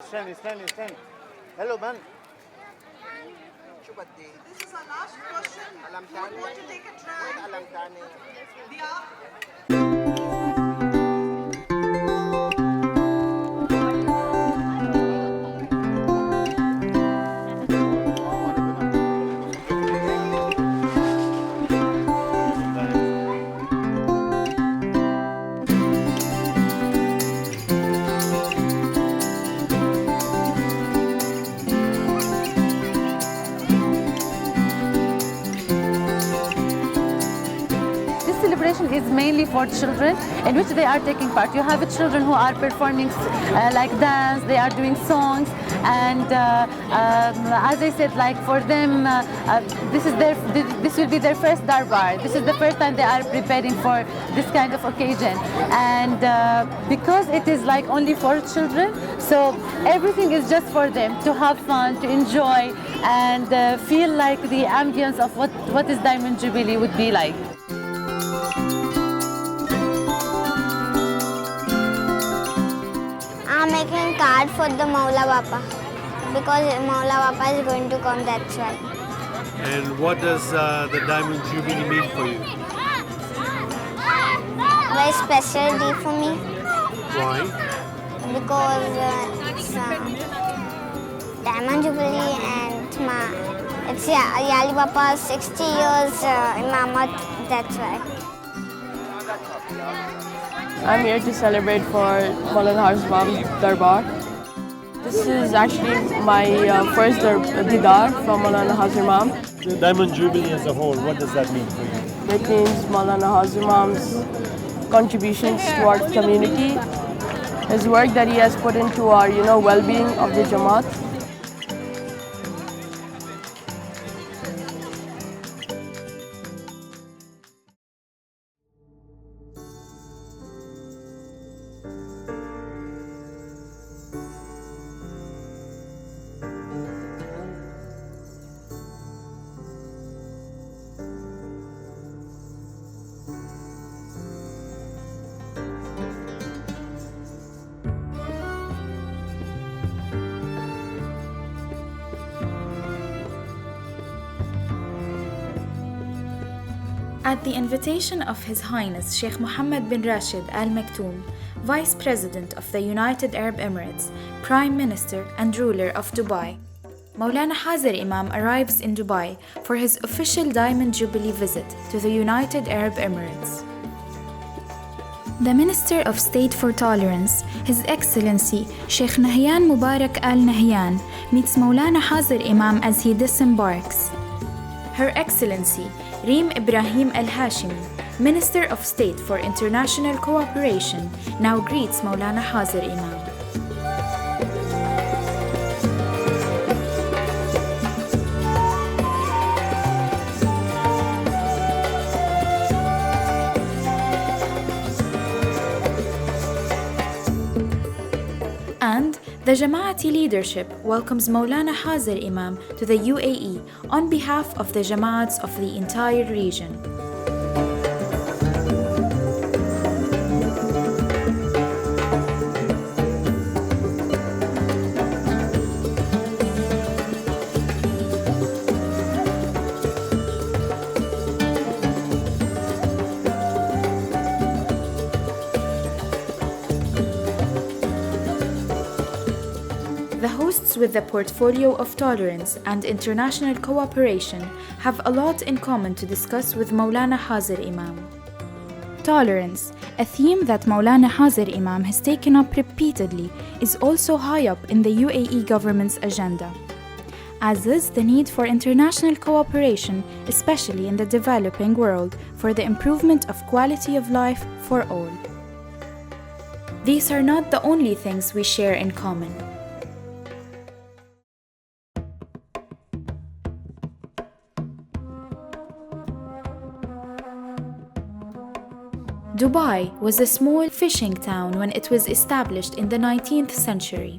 استني. Hello man. شو بدي؟ This is our last question. علم You ثاني؟ want to take a try? وين علم ثاني؟ Yeah. This celebration is mainly for children in which they are taking part. You have children who are performing like dance, they are doing songs, and as I said, like for them, this will be their first darbar. This is the first time they are preparing for this kind of occasion, and because it is like only for children, so everything is just for them to have fun, to enjoy, and feel like the ambience of what is Diamond Jubilee would be like. I'm making card for the Maula Bapa because Maula Bapa is going to come, that's why. And what does the Diamond Jubilee mean for you? Very special day for me Why? because it's Diamond Jubilee and it's Yali Bapa's 60 years Imamat, that's why. I'm here to celebrate for Mawlana Hazar Imam's Darbar. This is actually my first Didar from Mawlana Hazar Imam. The Diamond Jubilee as a whole, what does that mean for you? It means Mawlana Hazar Imam's contributions towards community, his work that he has put into our, well-being of the Jamaat. At the invitation of His Highness Sheikh Mohammed bin Rashid Al Maktoum, Vice President of the United Arab Emirates, Prime Minister and ruler of Dubai, Mawlana Hazar Imam arrives in Dubai for his official Diamond Jubilee visit to the United Arab Emirates. The Minister of State for Tolerance, His Excellency Sheikh Nahyan Mubarak Al Nahyan, meets Mawlana Hazar Imam as he disembarks. Her Excellency Reem Ibrahim Al Hashimi, Minister of State for International Cooperation, now greets Mawlana Hazar Imam. And the Jamaati leadership welcomes Mawlana Hazar Imam to the UAE on behalf of the Jamaats of the entire region. The hosts with the portfolio of tolerance and international cooperation have a lot in common to discuss with Mawlana Hazar Imam. Tolerance, a theme that Mawlana Hazar Imam has taken up repeatedly, is also high up in the UAE government's agenda, as is the need for international cooperation, especially in the developing world, for the improvement of quality of life for all. These are not the only things we share in common. Dubai was a small fishing town when it was established in the 19th century.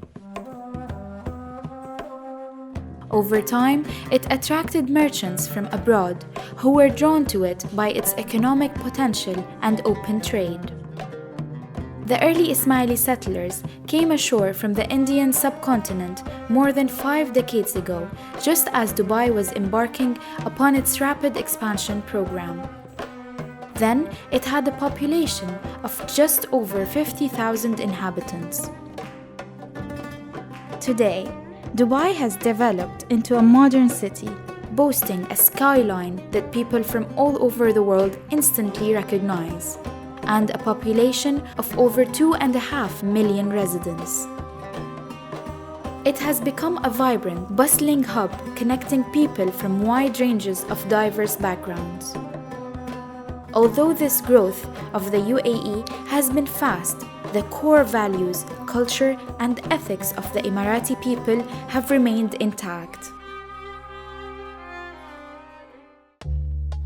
Over time, it attracted merchants from abroad who were drawn to it by its economic potential and open trade. The early Ismaili settlers came ashore from the Indian subcontinent more than 5 decades ago, just as Dubai was embarking upon its rapid expansion program. Then, it had a population of just over 50,000 inhabitants. Today, Dubai has developed into a modern city, boasting a skyline that people from all over the world instantly recognize, and a population of over 2.5 million residents. It has become a vibrant, bustling hub connecting people from wide ranges of diverse backgrounds. Although this growth of the UAE has been fast, the core values, culture, and ethics of the Emirati people have remained intact.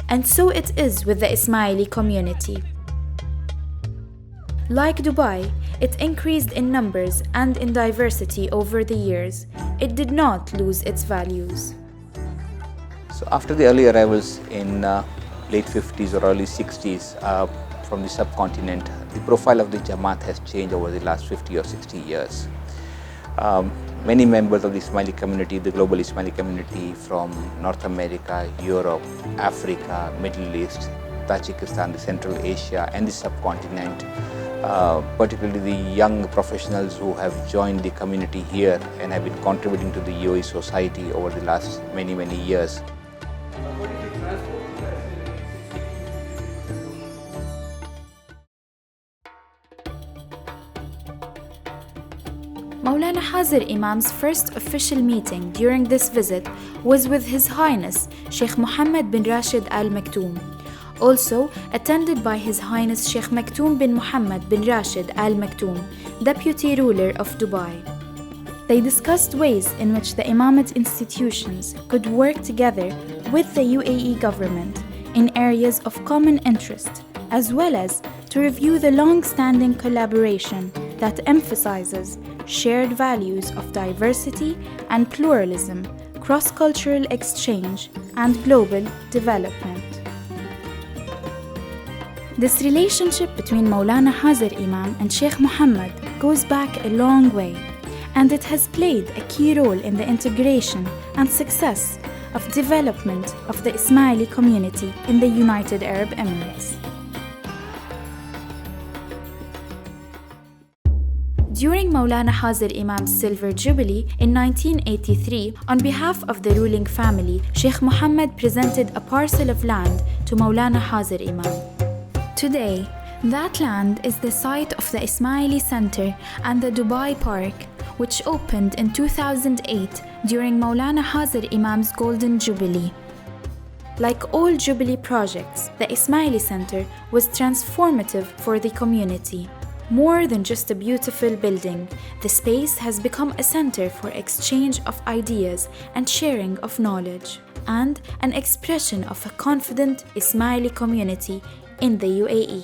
And so it is with the Ismaili community. Like Dubai, it increased in numbers and in diversity over the years. It did not lose its values. So after the early arrivals in late 50s or early 60s from the subcontinent, the profile of the Jamaat has changed over the last 50 or 60 years. Many members of the Ismaili community, the global Ismaili community from North America, Europe, Africa, Middle East, Tajikistan, the Central Asia and the subcontinent, particularly the young professionals who have joined the community here and have been contributing to the UAE society over the last many years. Mawlana Hazar Imam's first official meeting during this visit was with His Highness Sheikh Mohammed bin Rashid Al Maktoum, also attended by His Highness Sheikh Maktoum bin Mohammed bin Rashid Al Maktoum, Deputy Ruler of Dubai. They discussed ways in which the Imamate institutions could work together with the UAE government in areas of common interest, as well as to review the long-standing collaboration that emphasizes shared values of diversity and pluralism, cross-cultural exchange, and global development. This relationship between Mawlana Hazar Imam and Sheikh Mohammed goes back a long way, and it has played a key role in the integration and success of development of the Ismaili community in the United Arab Emirates. During Mawlana Hazar Imam's Silver Jubilee in 1983, on behalf of the ruling family, Sheikh Mohammed presented a parcel of land to Mawlana Hazar Imam. Today, that land is the site of the Ismaili Center and the Dubai Park, which opened in 2008 during Mawlana Hazar Imam's Golden Jubilee. Like all Jubilee projects, the Ismaili Center was transformative for the community. More than just a beautiful building, the space has become a center for exchange of ideas and sharing of knowledge, and an expression of a confident Ismaili community in the UAE.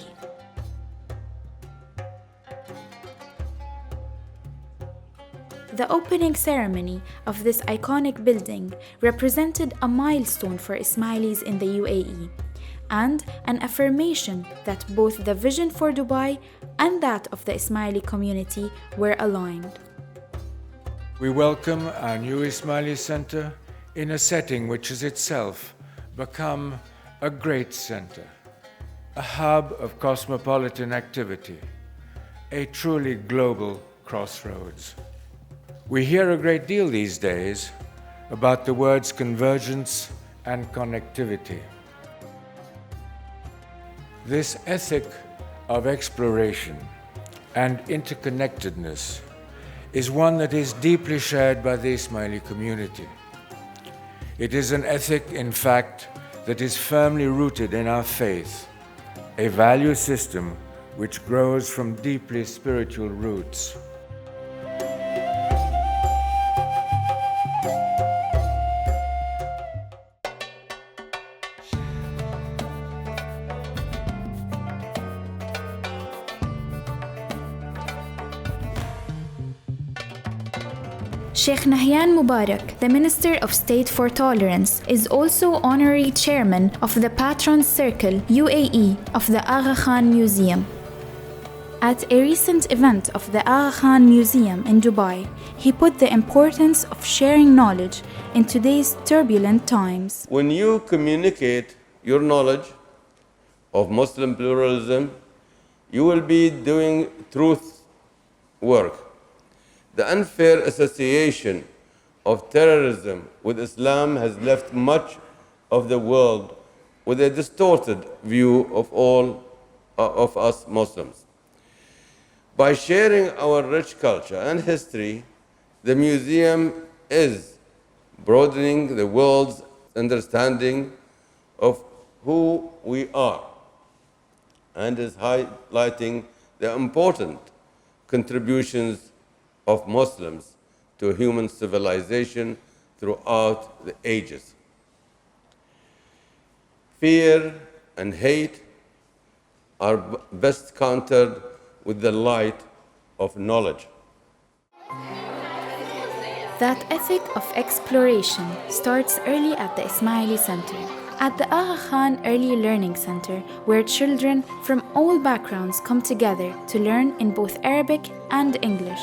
The opening ceremony of this iconic building represented a milestone for Ismailis in the UAE, and an affirmation that both the vision for Dubai and that of the Ismaili community were aligned. We welcome our new Ismaili Center in a setting which has itself become a great center, a hub of cosmopolitan activity, a truly global crossroads. We hear a great deal these days about the words convergence and connectivity. This ethic of exploration and interconnectedness is one that is deeply shared by the Ismaili community. It is an ethic, in fact, that is firmly rooted in our faith, a value system which grows from deeply spiritual roots. Sheikh Nahyan Mubarak, the Minister of State for Tolerance, is also honorary chairman of the Patrons Circle UAE of the Aga Khan Museum. At a recent event of the Aga Khan Museum in Dubai, he put the importance of sharing knowledge in today's turbulent times. When you communicate your knowledge of Muslim pluralism, you will be doing truth work. The unfair association of terrorism with Islam has left much of the world with a distorted view of all of us Muslims. By sharing our rich culture and history, the museum is broadening the world's understanding of who we are and is highlighting the important contributions of Muslims to human civilization throughout the ages. Fear and hate are best countered with the light of knowledge. That ethic of exploration starts early at the Ismaili Center, at the Aga Khan Early Learning Center, where children from all backgrounds come together to learn in both Arabic and English.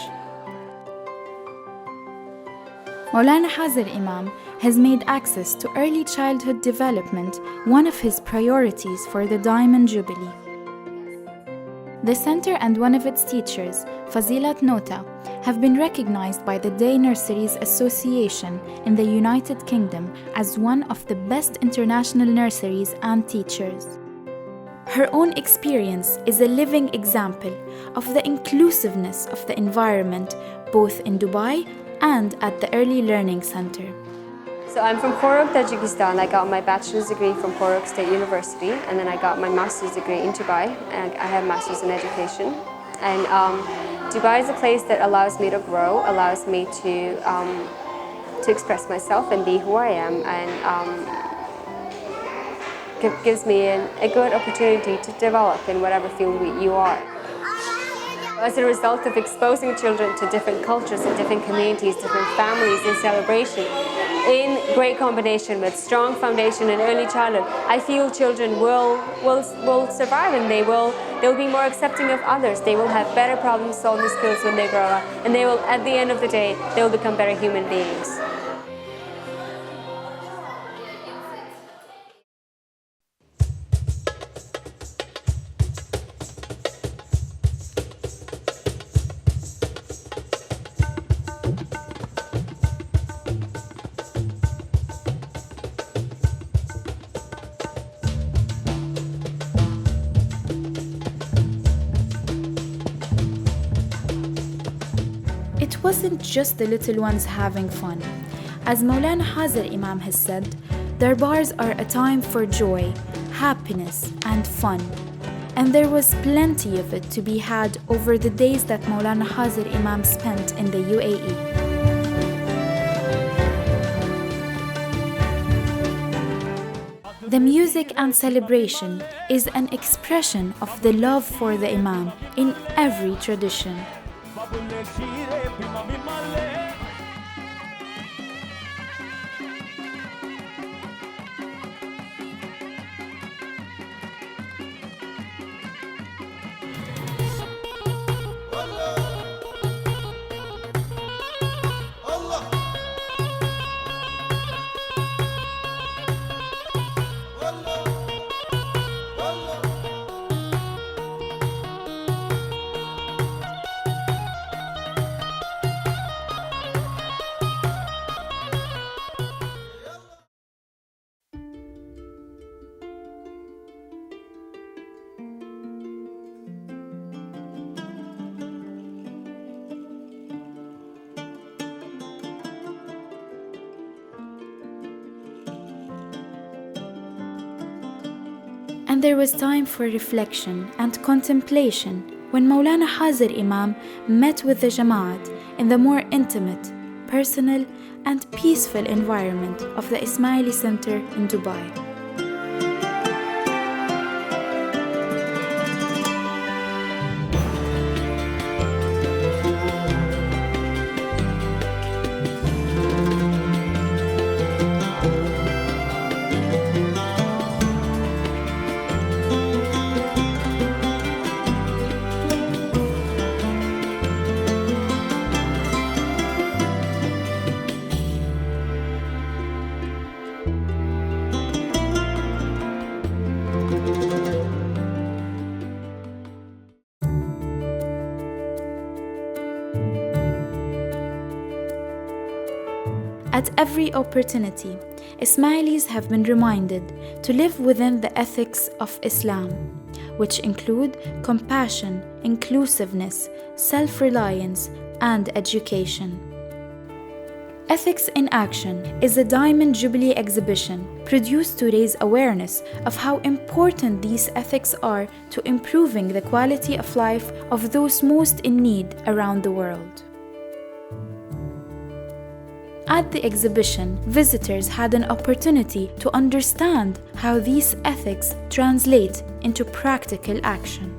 Mawlana Hazar Imam has made access to early childhood development one of his priorities for the Diamond Jubilee. The center and one of its teachers, Fazilat Nota, have been recognized by the Day Nurseries Association in the United Kingdom as one of the best international nurseries and teachers. Her own experience is a living example of the inclusiveness of the environment both in Dubai and at the Early Learning Center. So I'm from Korog, Tajikistan. I got my bachelor's degree from Korog State University, and then I got my master's degree in Dubai, and I have master's in education. And Dubai is a place that allows me to grow, allows me to express myself and be who I am, and gives me a good opportunity to develop in whatever field you are. As a result of exposing children to different cultures and different communities, different families in celebration, in great combination with strong foundation in early childhood, I feel children will survive, and they'll be more accepting of others. They will have better problem-solving skills when they grow up, and they will, at the end of the day, they will become better human beings. It wasn't just the little ones having fun. As Mawlana Hazar Imam has said, darbars are a time for joy, happiness, and fun. And there was plenty of it to be had over the days that Mawlana Hazar Imam spent in the UAE. The music and celebration is an expression of the love for the Imam in every tradition. And there was time for reflection and contemplation when Mawlana Hazar Imam met with the Jamaat in the more intimate, personal, and peaceful environment of the Ismaili Center in Dubai. At every opportunity, Ismailis have been reminded to live within the ethics of Islam, which include compassion, inclusiveness, self-reliance, and education. Ethics in Action is a Diamond Jubilee exhibition produced to raise awareness of how important these ethics are to improving the quality of life of those most in need around the world. At the exhibition, visitors had an opportunity to understand how these ethics translate into practical action.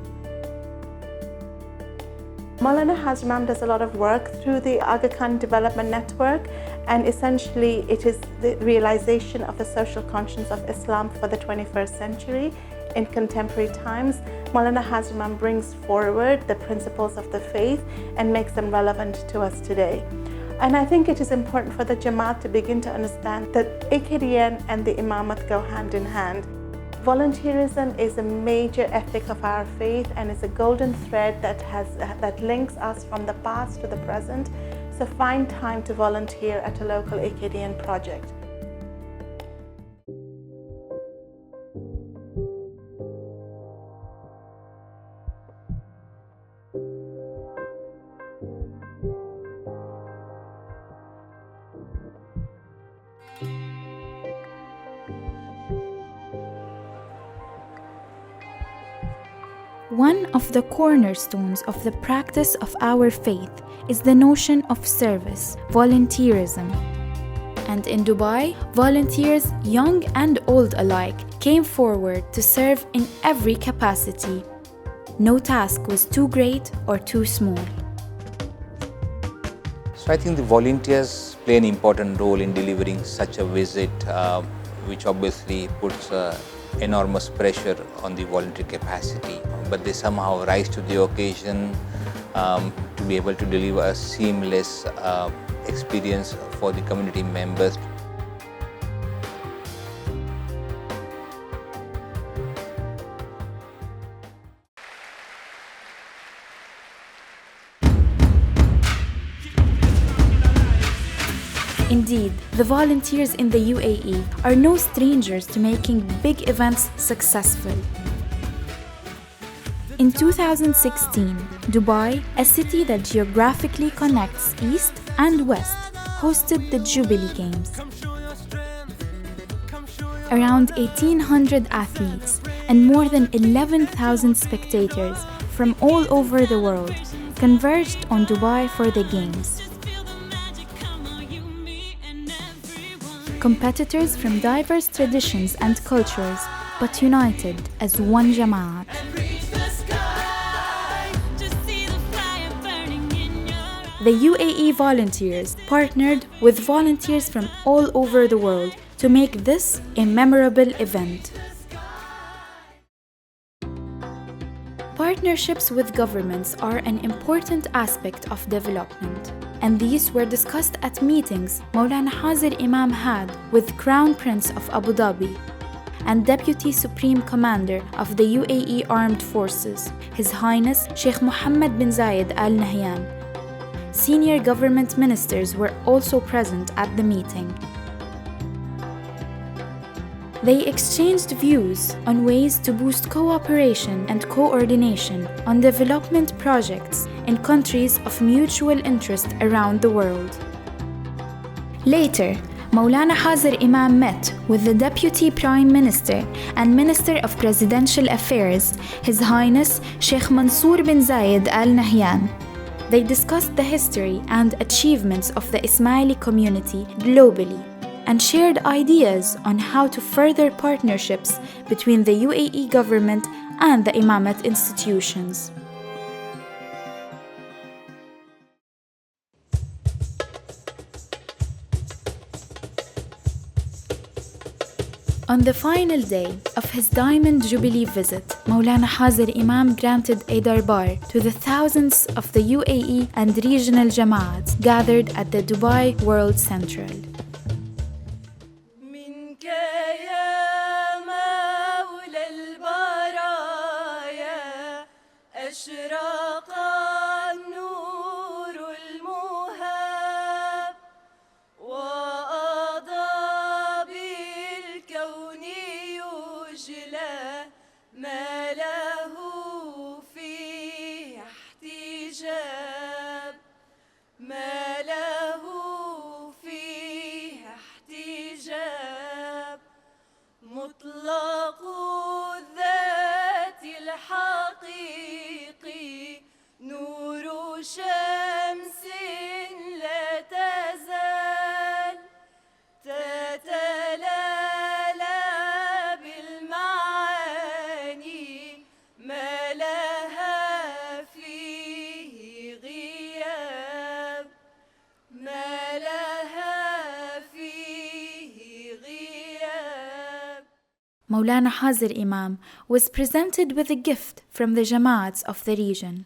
Mawlana Hazar Imam does a lot of work through the Aga Khan Development Network, and essentially it is the realization of the social conscience of Islam for the 21st century. In contemporary times, Mawlana Hazar Imam brings forward the principles of the faith and makes them relevant to us today. And I think it is important for the Jamaat to begin to understand that AKDN and the Imamat go hand in hand. Volunteerism is a major ethic of our faith and is a golden thread that links us from the past to the present. So find time to volunteer at a local AKDN project. One of the cornerstones of the practice of our faith is the notion of service, volunteerism. And in Dubai, volunteers, young and old alike, came forward to serve in every capacity. No task was too great or too small. So I think the volunteers play an important role in delivering such a visit, which obviously puts enormous pressure on the voluntary capacity, but they somehow rise to the occasion to be able to deliver a seamless experience for the community members. Indeed, the volunteers in the UAE are no strangers to making big events successful. In 2016, Dubai, a city that geographically connects East and West, hosted the Jubilee Games. Around 1,800 athletes and more than 11,000 spectators from all over the world converged on Dubai for the Games. Competitors from diverse traditions and cultures, but united as one Jamaat. The UAE volunteers partnered with volunteers from all over the world to make this a memorable event. Partnerships with governments are an important aspect of development, and these were discussed at meetings Mawlana Hazar Imam had with Crown Prince of Abu Dhabi and Deputy Supreme Commander of the UAE Armed Forces, His Highness Sheikh Mohammed bin Zayed Al Nahyan. Senior government ministers were also present at the meeting. They exchanged views on ways to boost cooperation and coordination on development projects in countries of mutual interest around the world. Later, Mawlana Hazar Imam met with the Deputy Prime Minister and Minister of Presidential Affairs, His Highness Sheikh Mansour bin Zayed Al Nahyan. They discussed the history and achievements of the Ismaili community globally and shared ideas on how to further partnerships between the UAE government and the Imamat institutions. On the final day of his Diamond Jubilee visit, Mawlana Hazar Imam granted a darbar to the thousands of the UAE and regional Jamaats gathered at the Dubai World Central. النور المهاب Mawlana Hazar Imam was presented with a gift from the Jamaats of the region.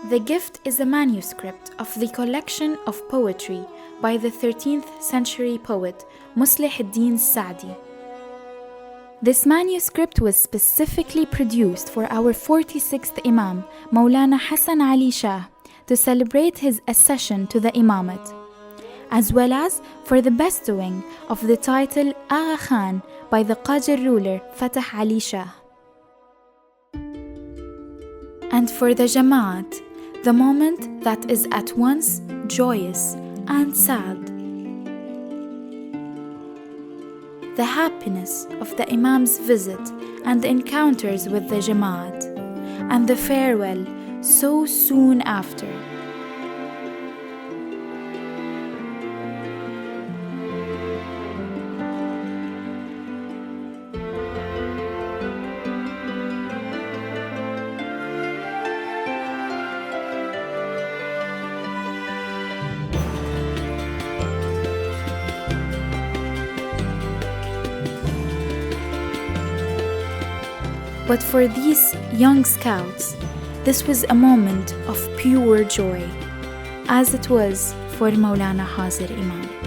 The gift is a manuscript of the collection of poetry by the 13th century poet Muslih ad-Din Sa'di. This manuscript was specifically produced for our 46th Imam, Mawlana Hassan Ali Shah, to celebrate his accession to the Imamate, as well as for the bestowing of the title Agha Khan by the Qajar ruler Fatah Ali Shah. And for the Jamaat, the moment that is at once joyous and sad. The happiness of the Imam's visit and the encounters with the Jamaat, and the farewell so soon after. But for these young scouts, this was a moment of pure joy, as it was for Mawlana Hazar Imam.